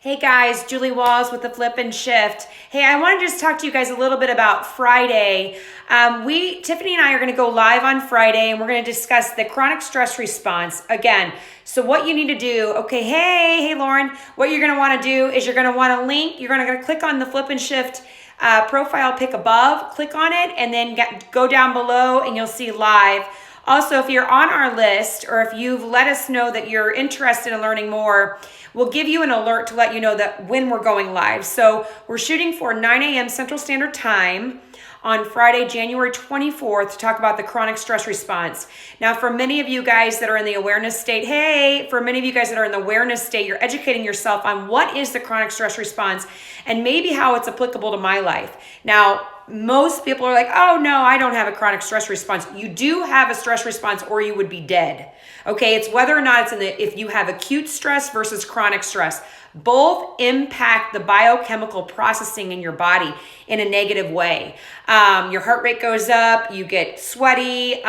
Hey guys, Julie Walls with the Flip and Shift. Hey, I want to just talk to you guys a little bit about Friday. Tiffany and I are going to go live on Friday and we're going to discuss the chronic stress response again. So what you need to do, okay, hey Lauren, what you're going to want to do is you're going to want to you're going to click on the Flip and Shift profile pic above, click on it, and then go down below and you'll see live. Also, if you're on our list or if you've let us know that you're interested in learning more, we'll give you an alert to let you know that when we're going live. So we're shooting for 9 a.m. Central Standard Time on Friday, January 24th to talk about the chronic stress response. Now, for many of you guys that are in the awareness state, you're educating yourself on what is the chronic stress response and maybe how it's applicable to my life. Now, most people are like, oh no, I don't have a chronic stress response. You do have a stress response or you would be dead. Okay, it's whether or not if you have acute stress versus chronic stress. Both impact the biochemical processing in your body in a negative way. Your heart rate goes up, you get sweaty,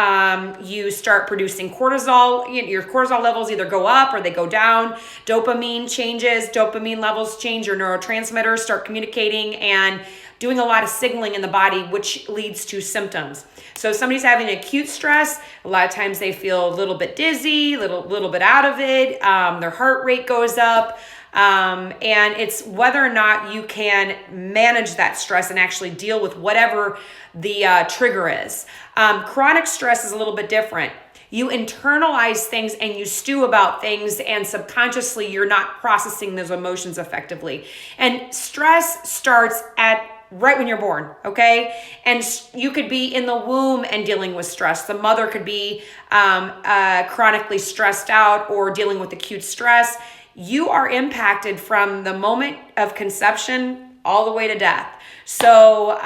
you start producing cortisol. Your cortisol levels either go up or they go down. Dopamine levels change, your neurotransmitters start communicating and doing a lot of signaling in the body, which leads to symptoms. So if somebody's having acute stress, a lot of times they feel a little bit dizzy, little bit out of it. Their heart rate goes up. And it's whether or not you can manage that stress and actually deal with whatever the trigger is. Chronic stress is a little bit different. You internalize things and you stew about things, and subconsciously you're not processing those emotions effectively. And stress starts right when you're born, okay? And you could be in the womb and dealing with stress. The mother could be chronically stressed out or dealing with acute stress. You are impacted from the moment of conception all the way to death. So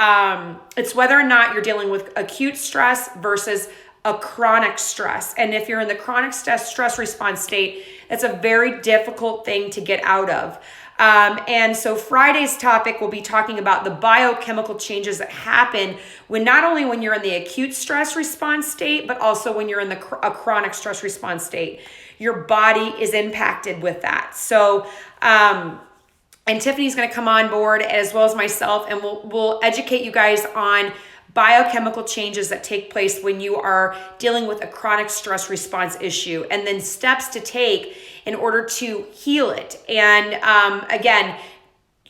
it's whether or not you're dealing with acute stress versus a chronic stress. And if you're in the chronic stress response state, that's a very difficult thing to get out of. And so Friday's topic will be talking about the biochemical changes that happen not only when you're in the acute stress response state, but also when you're in a chronic stress response state. Your body is impacted with that. So, and Tiffany's going to come on board as well as myself, and we'll educate you guys on biochemical changes that take place when you are dealing with a chronic stress response issue, and then steps to take in order to heal it. And again,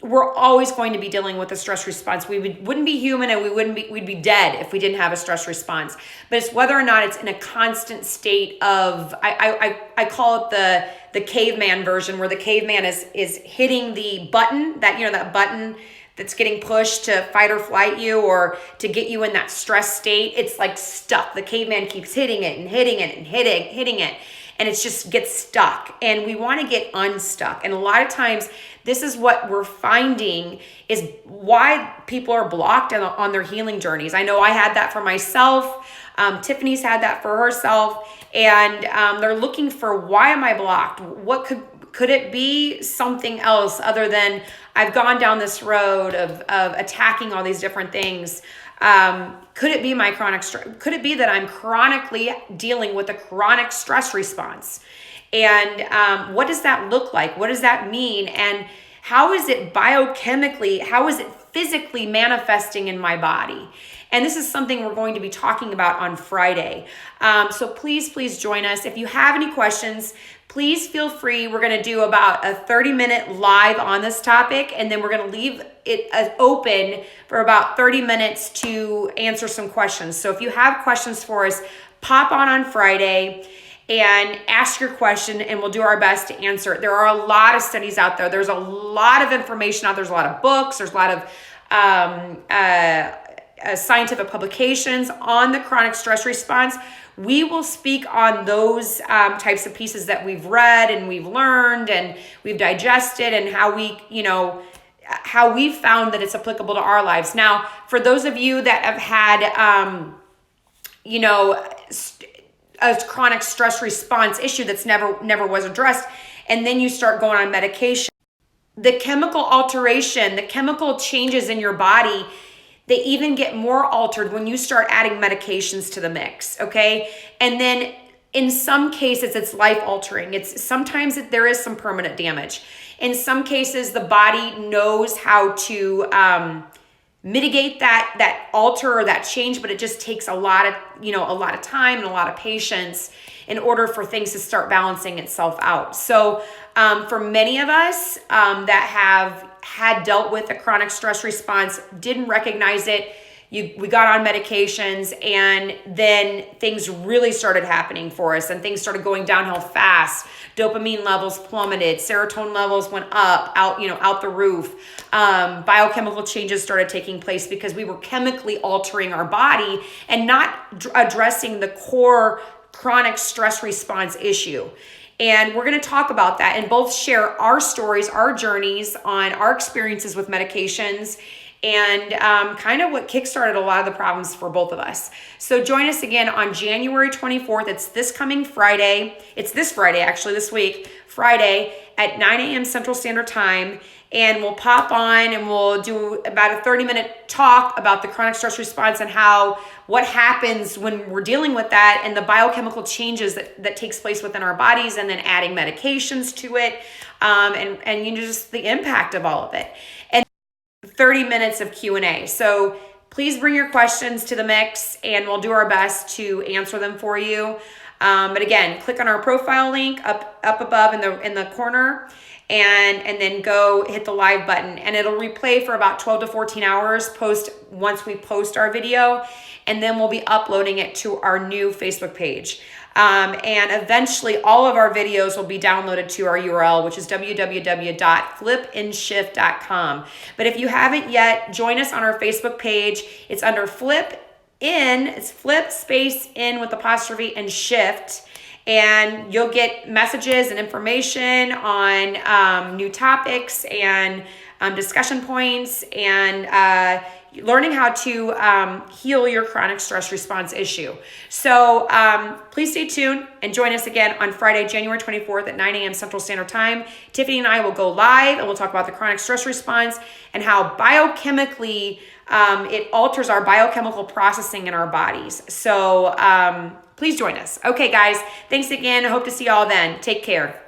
we're always going to be dealing with a stress response. We wouldn't be human, and we'd be dead if we didn't have a stress response. But it's whether or not it's in a constant state of, I call it the caveman version, where the caveman is hitting the button, that button that's getting pushed to fight or flight you or to get you in that stress state. It's like stuck. The caveman keeps hitting it and hitting it and hitting it. And it just gets stuck. And we want to get unstuck. And a lot of times, this is what we're finding is why people are blocked on their healing journeys. I know I had that for myself. Tiffany's had that for herself. And they're looking for, why am I blocked? What could it be something else other than I've gone down this road of attacking all these different things? Could it be my chronic stress? Could it be that I'm chronically dealing with a chronic stress response? And what does that look like? What does that mean? And how is it biochemically, how is it physically manifesting in my body? And this is something we're going to be talking about on Friday. So please join us. If you have any questions, please feel free. We're going to do about a 30-minute live on this topic, and then we're going to leave it open for about 30 minutes to answer some questions. So if you have questions for us, pop on Friday and ask your question, and we'll do our best to answer it. There are a lot of studies out there. There's a lot of information out there. There's a lot of books. There's a lot of scientific publications on the chronic stress response. We will speak on those types of pieces that we've read and we've learned and we've digested, and how we found that it's applicable to our lives. Now, for those of you that have had, a chronic stress response issue that's never was addressed, and then you start going on medication, the chemical alteration, the chemical changes in your body, they even get more altered when you start adding medications to the mix, okay? And then In some cases, it's life altering. Sometimes there is some permanent damage. In some cases, the body knows how to mitigate that alter or that change, but it just takes a lot of time and a lot of patience in order for things to start balancing itself out. So for many of us that have had dealt with a chronic stress response, didn't recognize it, we got on medications, and then things really started happening for us, and things started going downhill fast. Dopamine levels plummeted, serotonin levels went out the roof. Biochemical changes started taking place because we were chemically altering our body and not addressing the core chronic stress response issue. And we're going to talk about that and both share our stories, our journeys on our experiences with medications, and kind of what kickstarted a lot of the problems for both of us. So join us again on January 24th. It's this coming Friday. It's this Friday, actually, this week, Friday at 9 a.m. Central Standard Time. And we'll pop on and we'll do about a 30-minute talk about the chronic stress response and what happens when we're dealing with that, and the biochemical changes that takes place within our bodies, and then adding medications to it, and just the impact of all of it. And 30 minutes of Q&A. So please bring your questions to the mix, and we'll do our best to answer them for you. But again, click on our profile link up above in the corner, and then go hit the live button, and it'll replay for about 12 to 14 hours once we post our video, and then we'll be uploading it to our new Facebook page. And eventually all of our videos will be downloaded to our URL, which is www.flipandshift.com. But if you haven't yet, join us on our Facebook page. It's under Flip In. It's Flip space in with apostrophe and shift. And you'll get messages and information on new topics and discussion points, and learning how to heal your chronic stress response issue. So please stay tuned and join us again on Friday, January 24th at 9 a.m. Central Standard Time. Tiffany and I will go live, and we'll talk about the chronic stress response and how biochemically it alters our biochemical processing in our bodies. So please join us. Okay, guys, thanks again. I hope to see you all then. Take care.